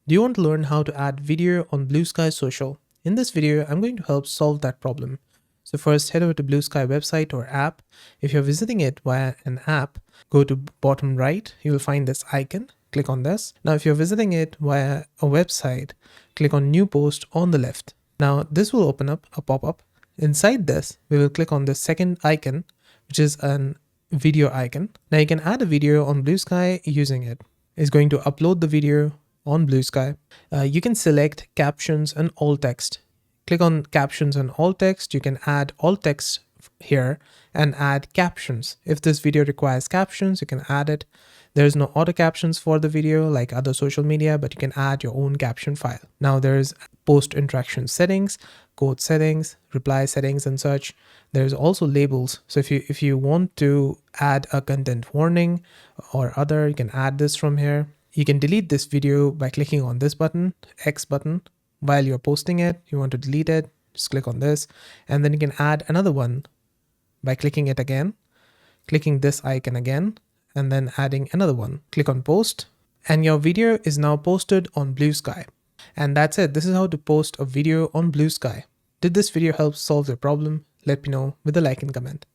Do you want to learn how to add video on Bluesky Social? In this video, I'm going to help solve that problem. So first, head over to Bluesky website or app. If you're visiting it via an app, go to bottom right, you'll find this icon. Click on this. Now, if you're visiting it via a website, click on new post on the left. Now, this will open up a pop-up. Inside this, we will click on the second icon, which is an video icon. Now you can add a video on Bluesky using it. It's going to upload the video on Bluesky. You can select captions and alt text. Click on captions and alt text. You can add alt text here and add captions. If this video requires captions, you can add it. There's no auto captions for the video like other social media, but you can add your own caption file. Now there's post interaction settings, quote settings, reply settings and such. There's also labels. So if you want to add a content warning or other, you can add this from here. You can delete this video by clicking on this button, X button. While you're posting it, you want to delete it, just click on this. And then you can add another one by clicking it again, clicking this icon again, and then adding another one. Click on post, and your video is now posted on Bluesky. And that's it. This is how to post a video on Bluesky. Did this video help solve your problem? Let me know with a like and comment.